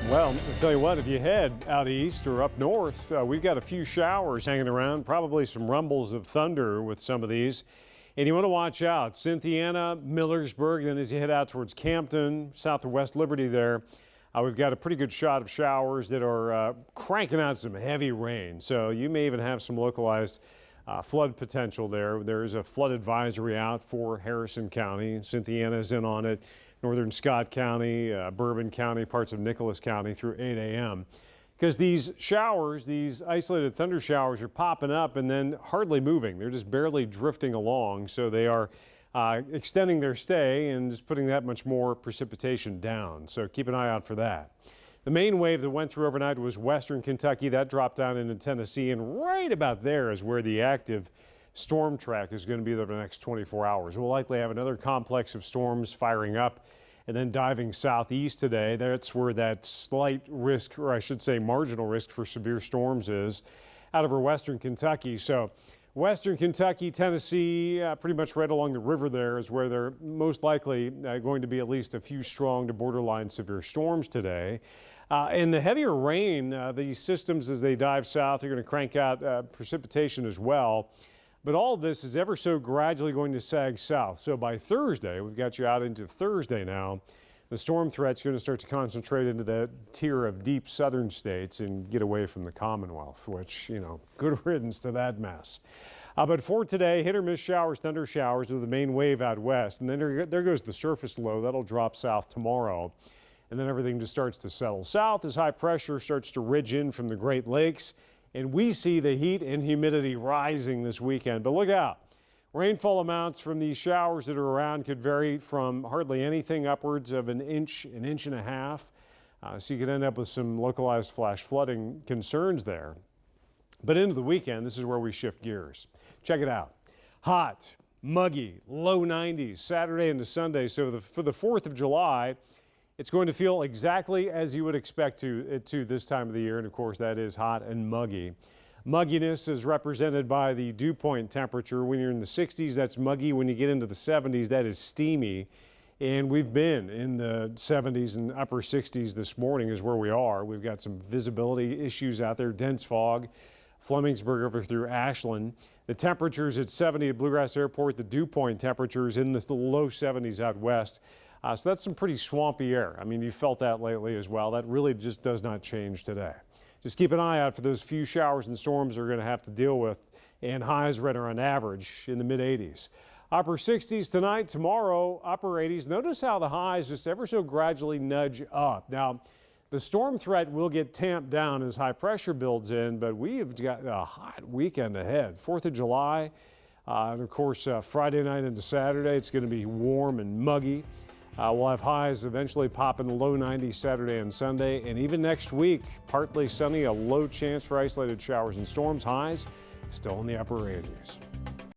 Well, I'll tell you what, if you head out east or up north, we've got a few showers hanging around, probably some rumbles of thunder with some of these. And you want to watch out. Cynthiana, Millersburg, then as you head out towards Campton, south of West Liberty there, we've got a pretty good shot of showers that are cranking out some heavy rain. So you may even have some localized flood potential there. There is a flood advisory out for Harrison County. Cynthiana is in on it. Northern Scott County, Bourbon County, parts of Nicholas County through 8 a.m. Because these showers, these isolated thunder showers are popping up and then hardly moving. They're just barely drifting along. So they are extending their stay and just putting that much more precipitation down. So keep an eye out for that. The main wave that went through overnight was western Kentucky. That dropped down into Tennessee, and right about there is where the active storm track is going to be there for the next 24 hours. We'll likely have another complex of storms firing up and then diving southeast today. That's where that slight risk, or I should say marginal risk for severe storms is out over western Kentucky. So western Kentucky, Tennessee, pretty much right along the river there is where they're most likely going to be at least a few strong to borderline severe storms today. And the heavier rain, these systems as they dive south are going to crank out precipitation as well. But all of this is ever so gradually going to sag south. So by Thursday, we've got you out into Thursday now, the storm threat's going to start to concentrate into that tier of deep southern states and get away from the Commonwealth, which, you know, good riddance to that mess. But for today, hit or miss showers, thunder showers with the main wave out west. And then there goes the surface low. That'll drop south tomorrow. And then everything just starts to settle south as high pressure starts to ridge in from the Great Lakes. And we see the heat and humidity rising this weekend. But look out. Rainfall amounts from these showers that are around could vary from hardly anything upwards of an inch and a half. So you could end up with some localized flash flooding concerns there. But into the weekend, this is where we shift gears. Check it out. Hot, muggy, low 90s Saturday into Sunday. So for the 4th of July, it's going to feel exactly as you would expect it to this time of the year. And of course, that is hot and muggy. Mugginess is represented by the dew point temperature. When you're in the 60s, that's muggy. When you get into the 70s, that is steamy. And we've been in the 70s and upper 60s this morning is where we are. We've got some visibility issues out there, dense fog, Flemingsburg over through Ashland. The temperatures at 70 at Bluegrass Airport. The dew point temperatures in the low 70s out west. So that's some pretty swampy air. I mean, you felt that lately as well. That really just does not change today. Just keep an eye out for those few showers and storms we're going to have to deal with, and highs right around average in the mid 80s. Upper 60s tonight, tomorrow, upper 80s. Notice how the highs just ever so gradually nudge up. Now, the storm threat will get tamped down as high pressure builds in, but we've got a hot weekend ahead. 4th of July, and of course, Friday night into Saturday, it's going to be warm and muggy. We'll have highs eventually popping low 90s Saturday and Sunday. And even next week, partly sunny, a low chance for isolated showers and storms. Highs still in the upper 80s.